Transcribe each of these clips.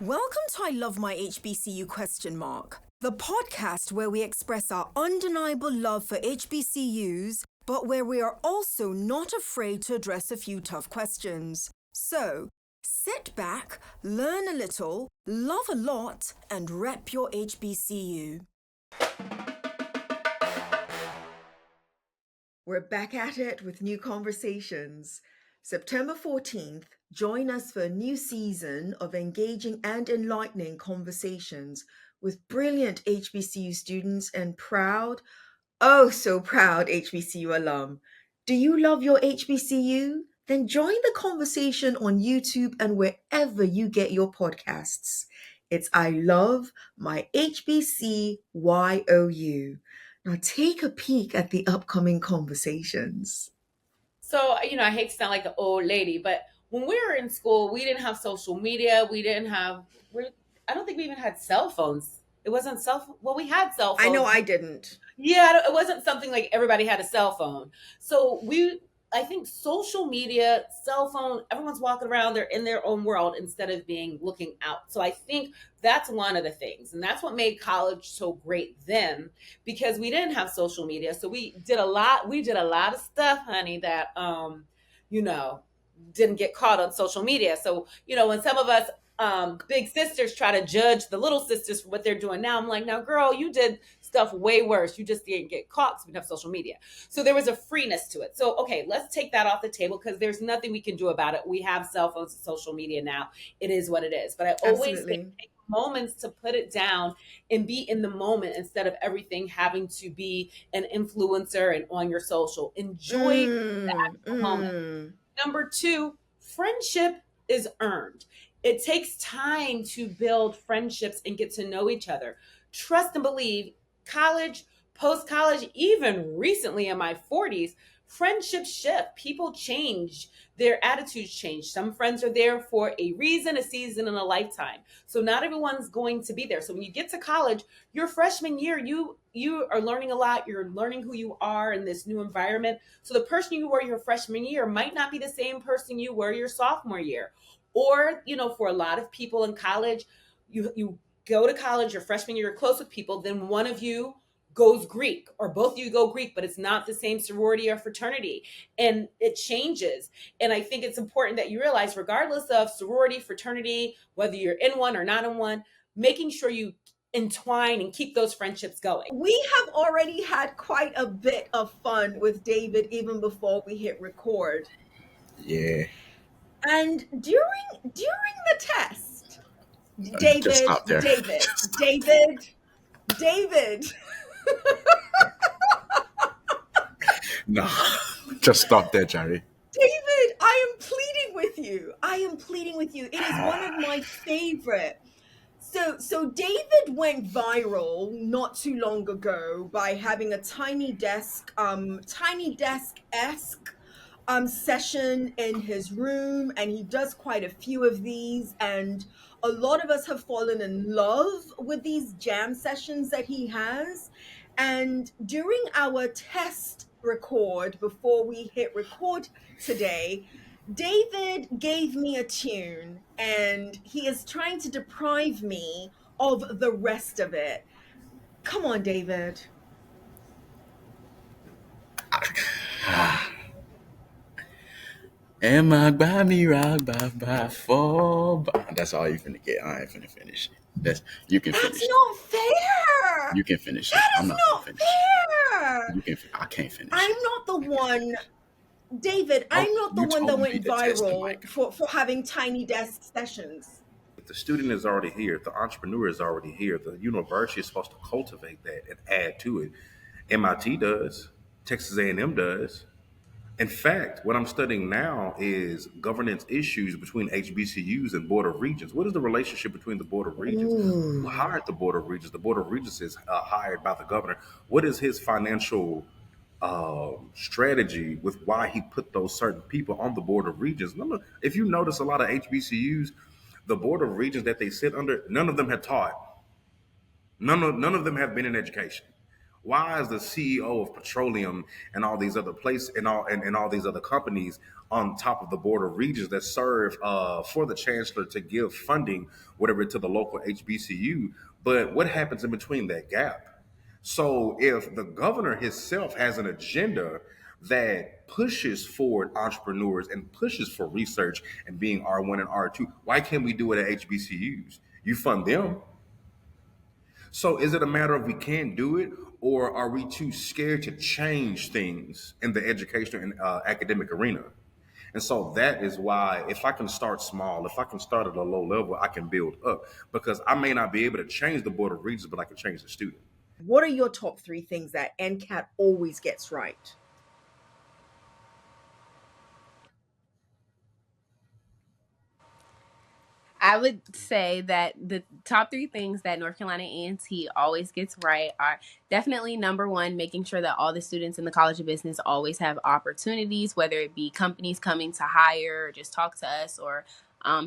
Welcome to I Love My HBCU ? The podcast where we express our undeniable love for HBCUs, but where we are also not afraid to address a few tough questions. So, sit back, learn a little, love a lot, and rep your HBCU. We're back at it with new conversations. September 14th, join us for a new season of engaging and enlightening conversations with brilliant HBCU students and proud, oh so proud HBCU alum. Do you love your HBCU? Then join the conversation on YouTube and wherever you get your podcasts. It's I Love My HBCYOU. Now take a peek at the upcoming conversations. So, I hate to sound like the old lady, but when we were in school, we didn't have social media. I don't think we even had cell phones. It wasn't well, we had cell I know phones. I didn't. Yeah, it wasn't something like everybody had a cell phone. So I think social media, cell phone, everyone's walking around, they're in their own world instead of being looking out. So I think that's one of the things. And that's what made college so great then, because we didn't have social media. So we did a lot of stuff, honey, that, didn't get caught on social media. So, when some of us big sisters try to judge the little sisters for what they're doing now, I'm like, now, girl, you did stuff way worse. You just didn't get caught because we didn't have social media. So there was a freeness to it. So, okay, let's take that off the table because there's nothing we can do about it. We have cell phones and social media now. It is what it is. But I always say, take moments to put it down and be in the moment instead of everything having to be an influencer and on your social. Enjoy that moment. Number 2, friendship is earned. It takes time to build friendships and get to know each other. Trust and believe, college, post college, even recently in my 40s, friendships shift. People change. Their attitudes change. Some friends are there for a reason, a season, and a lifetime. So not everyone's going to be there. So when you get to college, your freshman year, you are learning a lot. You're learning who you are in this new environment. So the person you were your freshman year might not be the same person you were your sophomore year. Or, for a lot of people in college, you go to college, your freshman year, you're close with people, then one of you goes Greek or both of you go Greek, but it's not the same sorority or fraternity. And it changes. And I think it's important that you realize, regardless of sorority, fraternity, whether you're in one or not in one, making sure you entwine and keep those friendships going. We have already had quite a bit of fun with David even before we hit record. Yeah. And during the test, David. No, just stop there, Jerry. David, I am pleading with you. It is one of my favorite. So David went viral not too long ago by having a tiny desk-esque session in his room, and he does quite a few of these, and a lot of us have fallen in love with these jam sessions that he has. And during our test record before we hit record today, David gave me a tune and he is trying to deprive me of the rest of it. Come on, David. Am I by me rock by fall? That's all you finna get. I ain't finna finish it. You can finish. That's not fair. You can finish it. That is not fair. I can't finish. I'm not the one, David. I'm not the one that went viral for having tiny desk sessions. The student is already here. The entrepreneur is already here. The university is supposed to cultivate that and add to it. MIT does. Texas A&M does. In fact, what I'm studying now is governance issues between HBCUs and Board of Regents. What is the relationship between the Board of Regents? Who hired the Board of Regents? The Board of Regents is hired by the governor. What is his financial strategy with why he put those certain people on the Board of Regents? If you notice, a lot of HBCUs, the Board of Regents that they sit under, none of them had taught. None of them have been in education. Why is the CEO of petroleum and all these other places and all these other companies on top of the board of regents that serve for the chancellor to give funding, whatever, to the local HBCU? But what happens in between that gap? So if the governor himself has an agenda that pushes forward entrepreneurs and pushes for research and being R1 and R2, why can't we do it at HBCUs? You fund them. So is it a matter of we can't do it, or are we too scared to change things in the educational and academic arena? And so that is why, if I can start small, if I can start at a low level, I can build up, because I may not be able to change the board of regents, but I can change the student. What are your top three things that NCAT always gets right? I would say that the top three things that North Carolina A&T always gets right are definitely number one, making sure that all the students in the College of Business always have opportunities, whether it be companies coming to hire or just talk to us, or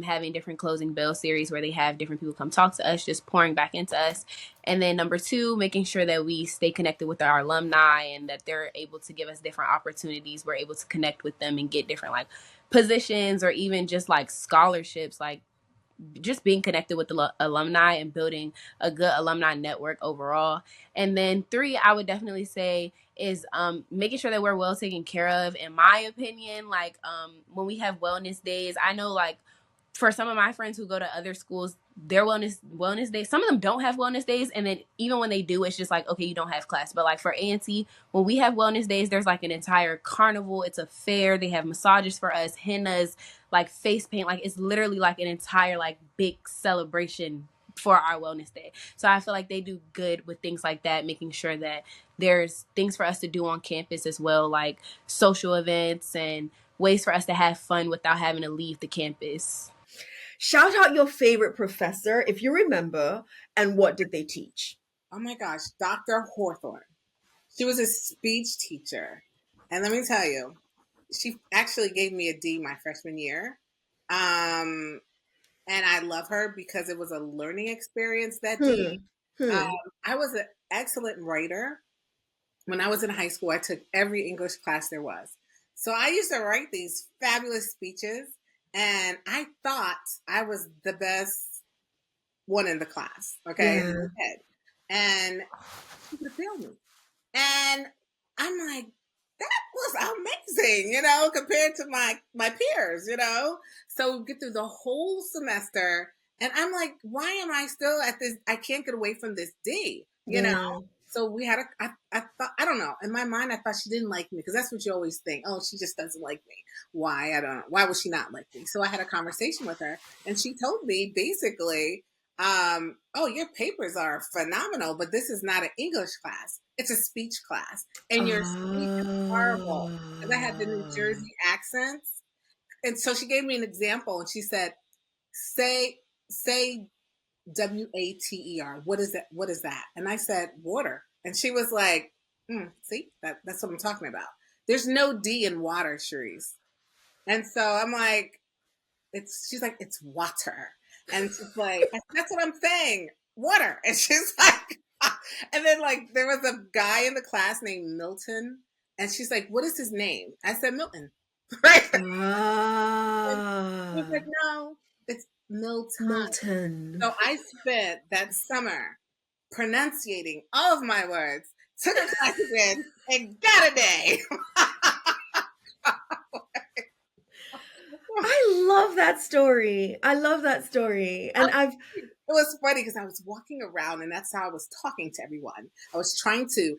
having different closing bell series where they have different people come talk to us, just pouring back into us. And then number two, making sure that we stay connected with our alumni and that they're able to give us different opportunities. We're able to connect with them and get different like positions or even just like scholarships, like just being connected with the alumni and building a good alumni network overall. And then three, I would definitely say is making sure that we're well taken care of. In my opinion, like when we have wellness days, I know like for some of my friends who go to other schools, their wellness days, some of them don't have wellness days, and then even when they do, it's just like, okay, you don't have class. But like for A&T, when we have wellness days, there's like an entire carnival. It's a fair. They have massages for us, hennas, like face paint. Like it's literally like an entire like big celebration for our wellness day. So I feel like they do good with things like that, making sure that there's things for us to do on campus as well, like social events and ways for us to have fun without having to leave the campus. Shout out your favorite professor, if you remember, and what did they teach? Oh my gosh, Dr. Hawthorne. She was a speech teacher. And let me tell you, she actually gave me a D my freshman year. And I love her because it was a learning experience that D. I was an excellent writer. When I was in high school, I took every English class there was. So I used to write these fabulous speeches, and I thought I was the best one in the class, okay? Yeah. In my head. And she could feel me. And I'm like, that was amazing, compared to my peers, So we get through the whole semester, and I'm like, why am I still at this? I can't get away from this D, Yeah. So we had I thought, I don't know. In my mind, I thought she didn't like me because that's what you always think. Oh, she just doesn't like me. Why? I don't know. Why would she not like me? So I had a conversation with her, and she told me basically, oh, your papers are phenomenal, but this is not an English class. It's a speech class. And your speech is horrible. Because I had the New Jersey accents. And so she gave me an example, and she said, say WATER. What is that? What is that? And I said, water. And she was like, see, that's what I'm talking about. There's no D in water, Cherise. And so I'm like, she's like, it's water. And she's like, that's what I'm saying, water. And she's like, and then like there was a guy in the class named Milton, and she's like, what is his name? I said, Milton. Right? Ah. He's like, no, it's Milton. Milton. So I spent that summer pronunciating all of my words, took a class again, and got a day. I love that story. I love that story. And It was funny because I was walking around, and that's how I was talking to everyone. I was trying to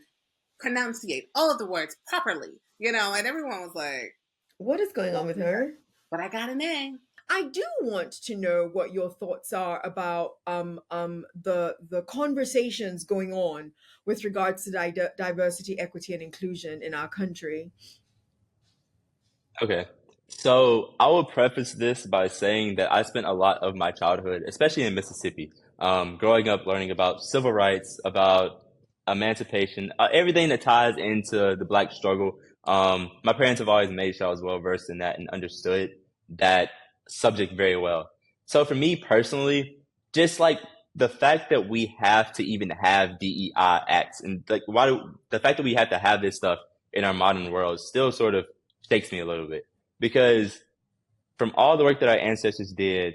pronunciate all of the words properly, and everyone was like, what is going on with her? But I got an A. I do want to know what your thoughts are about the conversations going on with regards to diversity, equity, and inclusion in our country. Okay. So I will preface this by saying that I spent a lot of my childhood, especially in Mississippi, growing up learning about civil rights, about emancipation, everything that ties into the Black struggle. My parents have always made sure I was well versed in that and understood that subject very well. So for me personally, just like the fact that we have to even have DEI acts and like the fact that we have to have this stuff in our modern world still sort of shakes me a little bit because from all the work that our ancestors did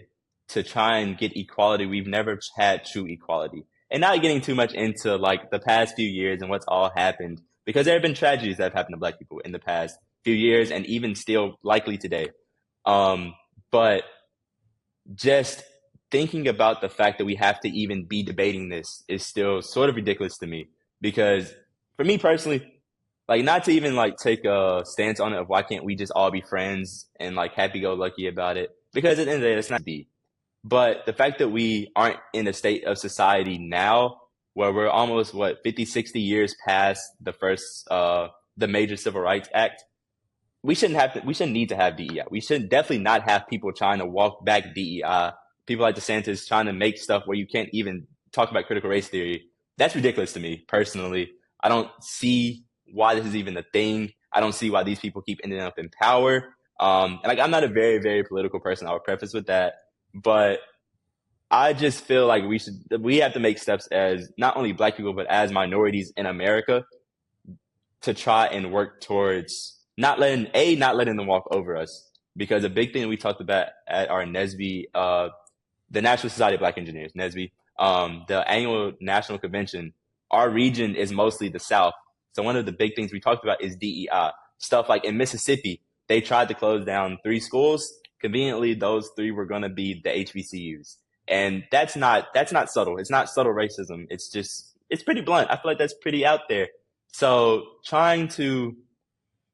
to try and get equality, we've never had true equality. And not getting too much into like the past few years and what's all happened, because there have been tragedies that have happened to Black people in the past few years and even still likely today. But just thinking about the fact that we have to even be debating this is still sort of ridiculous to me. Because for me personally, like not to even like take a stance on it of why can't we just all be friends and like happy go lucky about it, because at the end of the day it's not be, but the fact that we aren't in a state of society now where we're almost 50-60 years past the first the major civil rights act, we shouldn't need to have DEI. We should definitely not have people trying to walk back DEI, people like DeSantis trying to make stuff where you can't even talk about critical race theory. That's ridiculous to me personally. I don't see why this is even a thing. I don't see why these people keep ending up in power. And like, I'm not a very, very political person. I would preface with that, but I just feel like we have to make steps as not only Black people, but as minorities in America to try and work towards not letting them walk over us. Because a big thing we talked about at our NSBE, the National Society of Black Engineers, NSBE, the annual national convention, our region is mostly the South. So one of the big things we talked about is DEI. Stuff like in Mississippi, they tried to close down 3 schools. Conveniently, those 3 were going to be the HBCUs. And that's not subtle. It's not subtle racism. It's pretty blunt. I feel like that's pretty out there. So trying to,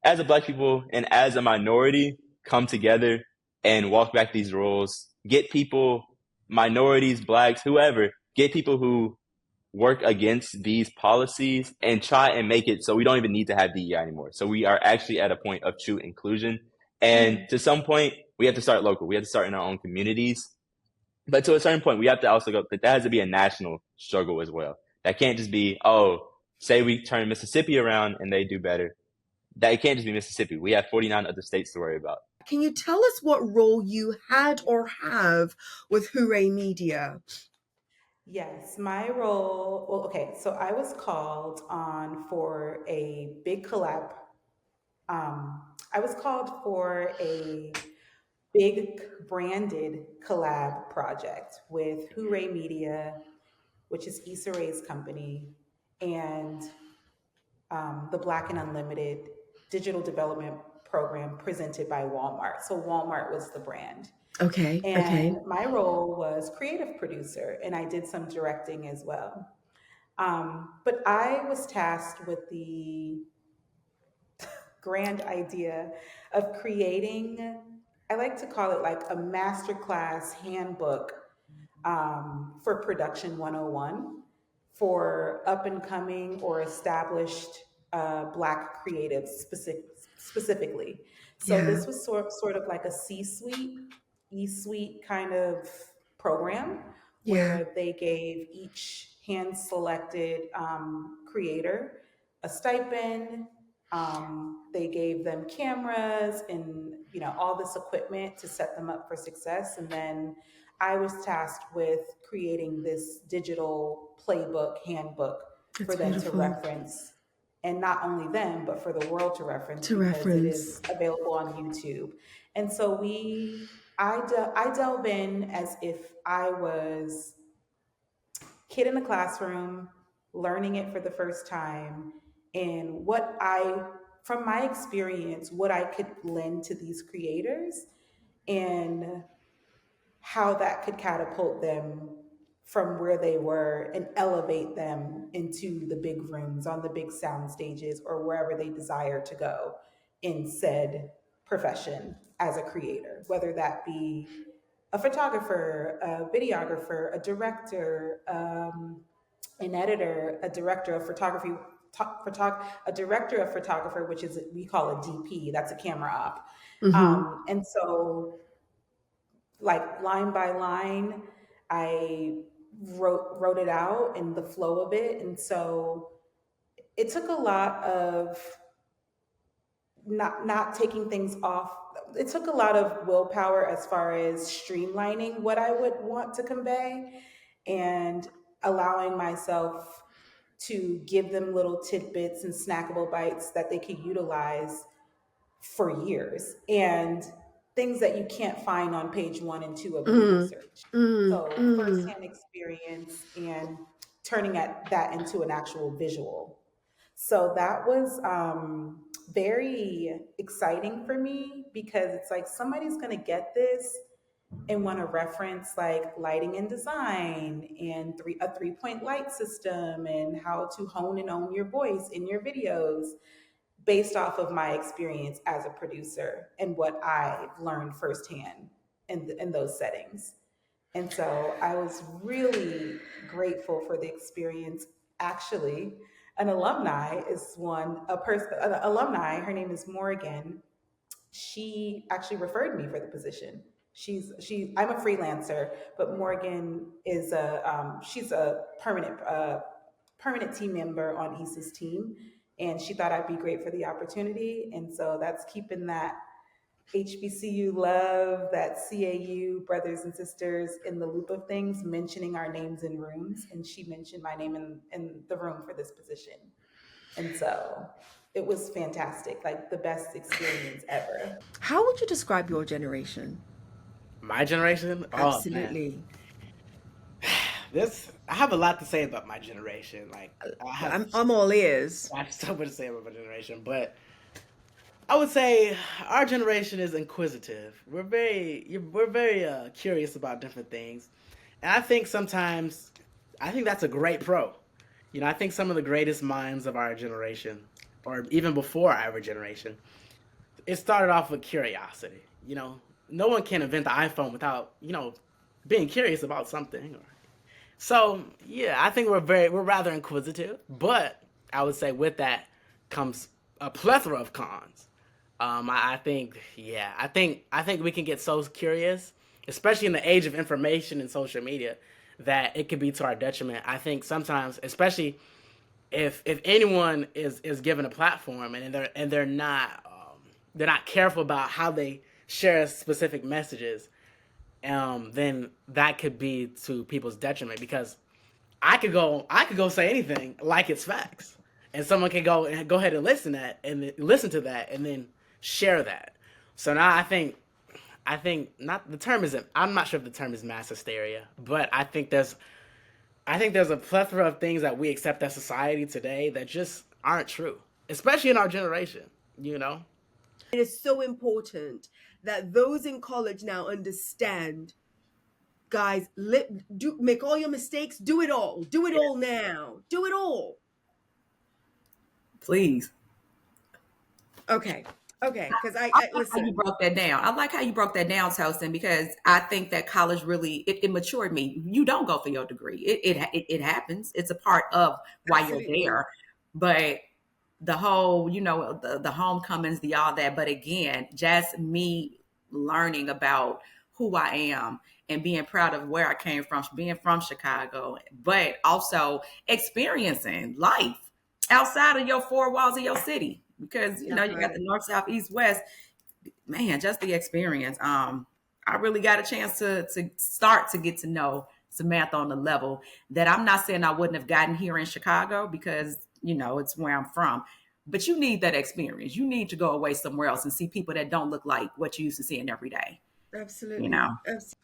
as a Black people and as a minority, come together and walk back these rules, get people, minorities, Blacks, whoever, get people who work against these policies and try and make it so we don't even need to have DEI anymore. So we are actually at a point of true inclusion. And to some point, we have to start local. We have to start in our own communities. But to a certain point, we have to also go, that has to be a national struggle as well. That can't just be, say we turn Mississippi around and they do better. That it can't just be Mississippi. We have 49 other states to worry about. Can you tell us what role you had or have with Hooray Media? Yes, my role, well, okay, so I was called on for a big collab. I was called for a big branded collab project with Hooray Media, which is Issa Rae's company, and the Black and Unlimited digital development program presented by Walmart. So Walmart was the brand. Okay. And my role was creative producer, and I did some directing as well. But I was tasked with the grand idea of creating, I like to call it like a masterclass handbook for Production 101 for up and coming or established Black creatives specifically. So this was sort of like a E-suite kind of program where they gave each hand-selected creator a stipend. They gave them cameras and all this equipment to set them up for success. And then I was tasked with creating this digital playbook, handbook for them to reference. And not only them, but for the world to reference because it is available on YouTube. And so I delve in as if I was kid in the classroom, learning it for the first time, and from my experience, what I could lend to these creators and how that could catapult them from where they were and elevate them into the big rooms on the big sound stages or wherever they desire to go in said profession as a creator, whether that be a photographer, a videographer, a director, an editor, a director of photography, a director of photographer, which is we call a DP. That's a camera op. And so, like line by line, I wrote it out and the flow of it, and so it took a lot of not taking things off. It took a lot of willpower as far as streamlining what I would want to convey. and allowing myself to give them little tidbits and snackable bites that they could utilize for years, and things that you can't find on page 1 and 2 of Google Mm, search. mm, So mm. firsthand experience and turning that into an actual visual. So that was very exciting for me, because it's like somebody's going to get this and want to reference like lighting and design and a 3 point light system and how to hone and own your voice in your videos, based off of my experience as a producer and what I've learned firsthand in those settings. And so I was really grateful for the experience. Actually, an alumni is an alumni, her name is Morgan. She actually referred me for the position. I'm a freelancer, but Morgan is she's a permanent team member on Issa's team, and she thought I'd be great for the opportunity. And so that's keeping that HBCU love, that CAU brothers and sisters in the loop of things, mentioning our names in rooms. And she mentioned my name in the room for this position. And so it was fantastic, like the best experience ever. How would you describe your generation? My generation? Oh man, Absolutely. this I have a lot to say about my generation. Like I'm all ears. I have so much to say about my generation, but I would say our generation is inquisitive. We're very curious about different things, and I think that's a great pro. You know, I think some of the greatest minds of our generation, or even before our generation, it started off with curiosity. You know, no one can invent the iPhone without being curious about something. So yeah, I think we're rather inquisitive, but I would say with that comes a plethora of cons. I think yeah, I think we can get so curious, especially in the age of information and social media, that it could be to our detriment. I think sometimes, especially if anyone is given a platform and they're not careful about how they share specific messages, then that could be to people's detriment, because I could go say anything like it's facts, and someone can go ahead and listen to that and then share that. So now I think not the term isn't I'm not sure if the term is mass hysteria, but I think there's a plethora of things that we accept as society today that just aren't true, especially in our generation. You know. It is so important that those in college now understand, guys, make all your mistakes, do it all. Do it all now. Do it all. Please. Okay. Okay. Because I I like how you listen. broke that down. I like how you broke that down, Toastin, because I think that college really it matured me. You don't go for your degree. It happens. It's a part of why you're Absolutely. there. But the whole, the homecomings, the all that. But again, just me learning about who I am and being proud of where I came from, being from Chicago, but also experiencing life outside of your four walls of your city. Because you got Right. the north, south, east, west. Man, just the experience. I really got a chance to start to get to know Samantha on the level that I'm not saying I wouldn't have gotten here in Chicago, because it's where I'm from. But you need that experience. You need to go away somewhere else and see people that don't look like what you used to seeing every day. You know. Absolutely.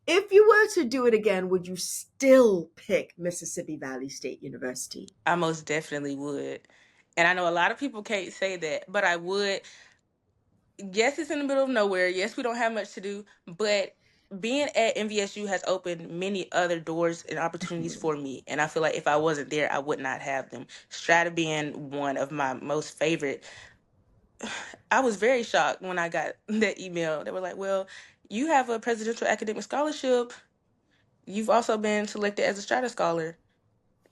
If you were to do it again, would you still pick Mississippi Valley State University? I most definitely would. And I know a lot of people can't say that, but I would. Yes, it's in the middle of nowhere. Yes, we don't have much to do, but being at MVSU has opened many other doors and opportunities for me. And I feel like if I wasn't there, I would not have them. Strata being one of my most favorite. I was very shocked when I got that email. They were like, well, you have a presidential academic scholarship. You've also been selected as a Strata Scholar.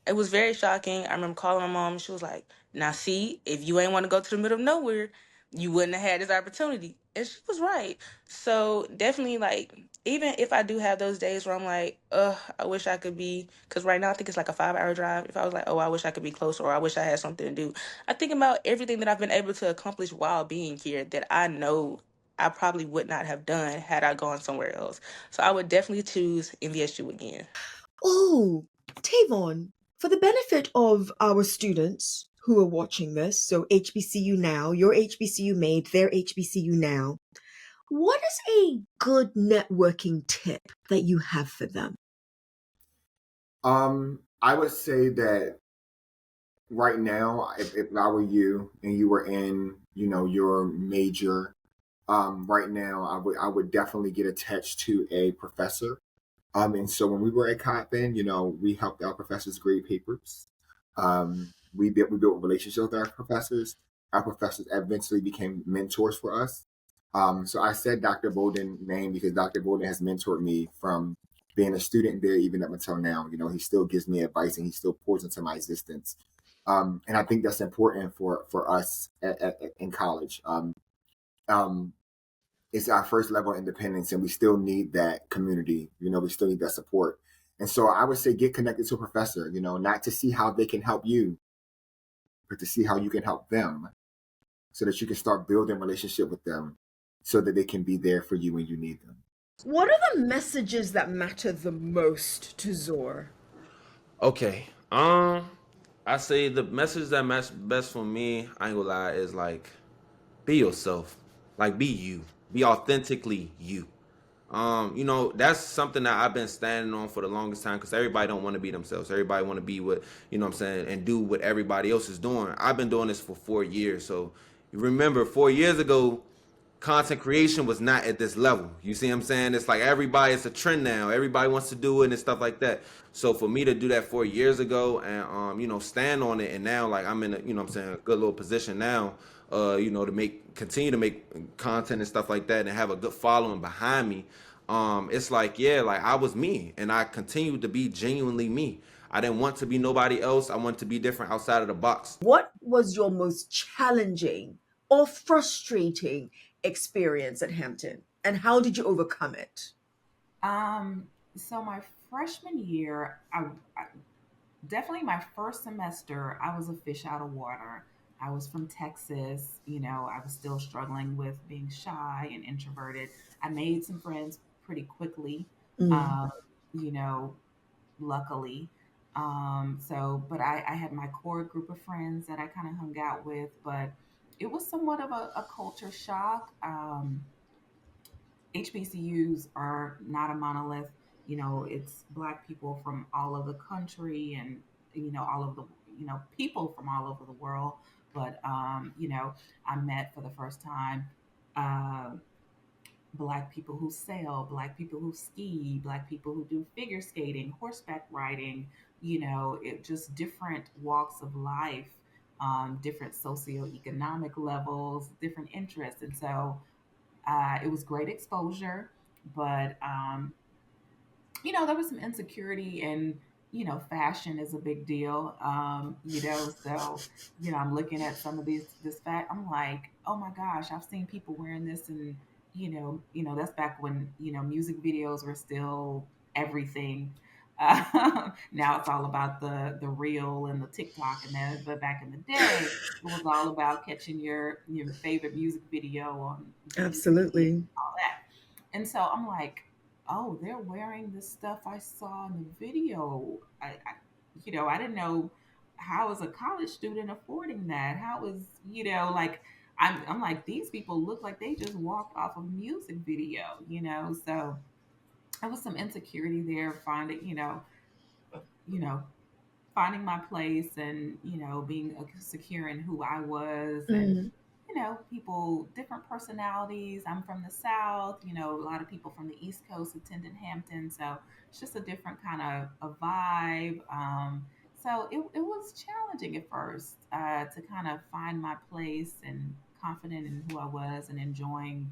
It was very shocking. I remember calling my mom. She was like, now, see, if you ain't want to go to the middle of nowhere, you wouldn't have had this opportunity. And she was right. So definitely, like, even if I do have those days where I'm like, I wish I could be, because right now I think it's like a 5 hour drive. If I was like, oh, I wish I could be closer, or I wish I had something to do, I think about everything that I've been able to accomplish while being here that I know I probably would not have done had I gone somewhere else. So I would definitely choose NVSU again. Oh, Tavon, for the benefit of our students who are watching this, so HBCU now, your HBCU made, their HBCU now, what is a good networking tip that you have for them? I would say that right now, if I were you and you were in, your major, right now, I would definitely get attached to a professor. And so when we were at Cotton, we helped our professors grade papers. We built relationships with our professors. Our professors eventually became mentors for us. So I said Dr. Bolden name because Dr. Bolden has mentored me from being a student there even up until now. He still gives me advice and he still pours into my existence. And I think that's important for us in college. Um, it's our first level of independence and we still need that community. We still need that support. And so I would say get connected to a professor, not to see how they can help you, but to see how you can help them so that you can start building relationship with them so that they can be there for you when you need them. What are the messages that matter the most to Zor? Okay. I say the message that match best for me, I ain't gonna lie, is like be yourself. Like be you. Be authentically you. That's something that I've been standing on for the longest time because everybody don't want to be themselves. Everybody want to be what, what I'm saying, and do what everybody else is doing. I've been doing this for 4 years. So you remember 4 years ago, content creation was not at this level. You see what I'm saying? It's like everybody, it's a trend now. Everybody wants to do it and stuff like that. So for me to do that 4 years ago and stand on it, and now like I'm in a, what I'm saying, a good little position now, to continue to make content and stuff like that and have a good following behind me. It's like, yeah, like I was me and I continued to be genuinely me. I didn't want to be nobody else. I wanted to be different outside of the box. What was your most challenging or frustrating experience at Hampton, and how did you overcome it? So my freshman year, I definitely my first semester, I was a fish out of water. I was from Texas. I was still struggling with being shy and introverted. I made some friends pretty quickly, Mm. um, you know, luckily. But I had my core group of friends that I kind of hung out with, but it was somewhat of a culture shock. HBCUs are not a monolith. It's Black people from all over the country and, all of the, people from all over the world. But, I met for the first time uh, Black people who sail, Black people who ski, Black people who do figure skating, horseback riding, it just different walks of life, different socioeconomic levels, different interests. And so it was great exposure, but there was some insecurity and fashion is a big deal. So I'm looking at some of this fact. I'm like, oh my gosh, I've seen people wearing this, and that's back when music videos were still everything. Now it's all about the reel and the TikTok, and then but back in the day, it was all about catching your favorite music video on YouTube, Absolutely. all that. And so I'm like, oh, they're wearing the stuff I saw in the video. I didn't know how is a college student affording that. How is like I'm like these people look like they just walked off a music video. So there was some insecurity there. You know, finding my place and being secure in who I was and Mm. people different personalities. I'm from the South. A lot of people from the East Coast attended Hampton, so it's just a different kind of a vibe. So it was challenging at first to kind of find my place and confident in who I was and enjoying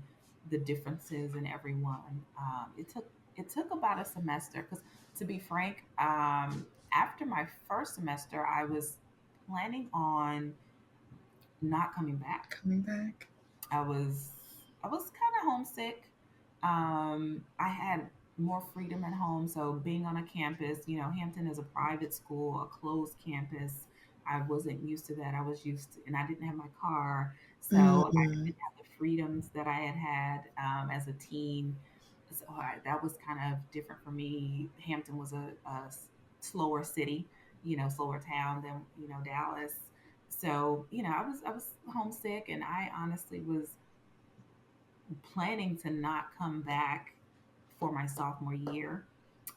the differences in everyone. It took about a semester because, to be frank, after my first semester, I was planning on not coming back. Coming back. I was I was kind of homesick. I had more freedom at home, so being on a campus, Hampton is a private school, a closed campus. I wasn't used to that. I was used to, and I didn't have my car, so I Mm-mm. didn't have the freedoms that I had had as a teen. So that was kind of different for me. Hampton was a slower city, slower town than Dallas. So I was homesick, and I honestly was planning to not come back for my sophomore year,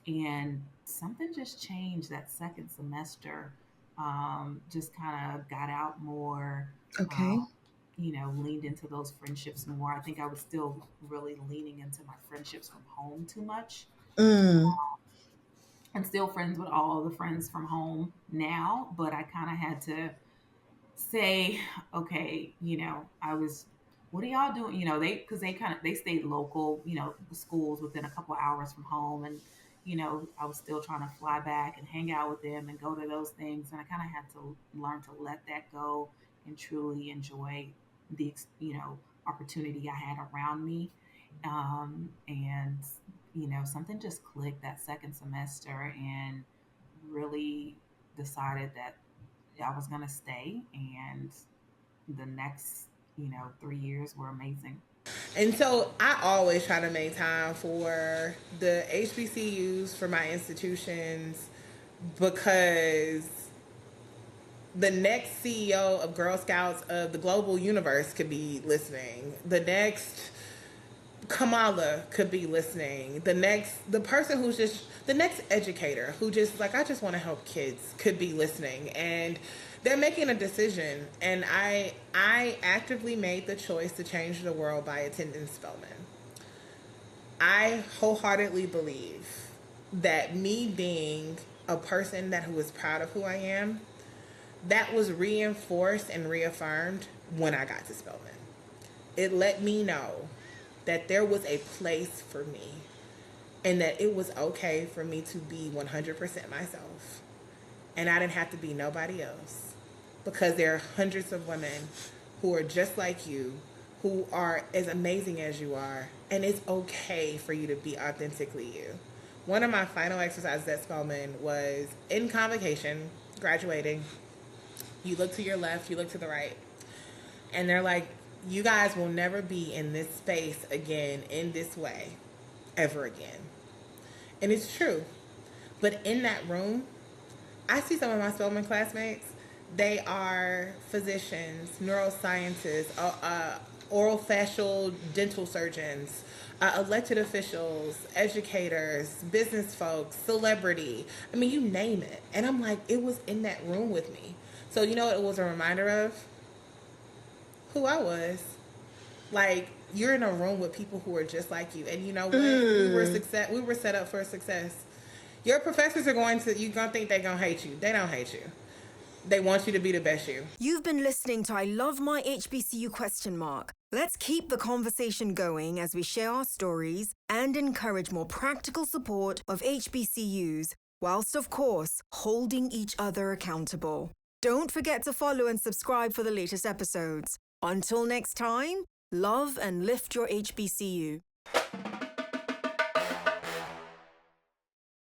and something just changed that second semester. Just kind of got out more. Okay. Um, leaned into those friendships more. I think I was still really leaning into my friendships from home too much. Mm. I'm still friends with all the friends from home now, but I kind of had to say, okay, I was, what are y'all doing? Because they stayed local, the schools within a couple hours from home, and I was still trying to fly back and hang out with them and go to those things, and I kind of had to learn to let that go and truly enjoy the opportunity I had around me, and something just clicked that second semester, and really decided that I was going to stay, and the next 3 years were amazing. And so I always try to make time for the HBCUs, for my institutions, because the next CEO of Girl Scouts of the global universe could be listening. The next Kamala could be listening. The person who's just the next educator who just like, I just want to help kids, could be listening, and they're making a decision. And I actively made the choice to change the world by attending Spelman. I wholeheartedly believe that me being a person who is proud of who I am, that was reinforced and reaffirmed when I got to Spelman. It let me know that there was a place for me, and that it was okay for me to be 100% myself. And I didn't have to be nobody else, because there are hundreds of women who are just like you, who are as amazing as you are, and it's okay for you to be authentically you. One of my final exercises at Spelman was in convocation, graduating. You look to your left, you look to the right, and they're like, you guys will never be in this space again in this way, ever again. And it's true. But in that room, I see some of my Spelman classmates. They are physicians, neuroscientists, oral dental surgeons, elected officials, educators, business folks, celebrity. I mean, you name it. And I'm like, it was in that room with me. So you know what it was a reminder of? Who I was. Like, you're in a room with people who are just like you, and you know what? We were set up for success. Your professors are going to, you're gonna think they're gonna hate you. They don't hate you. They want you to be the best you. You've been listening to I Love My HBCU ? Let's keep the conversation going as we share our stories and encourage more practical support of HBCUs, whilst of course holding each other accountable. Don't forget to follow and subscribe for the latest episodes. Until next time, love and lift your HBCU.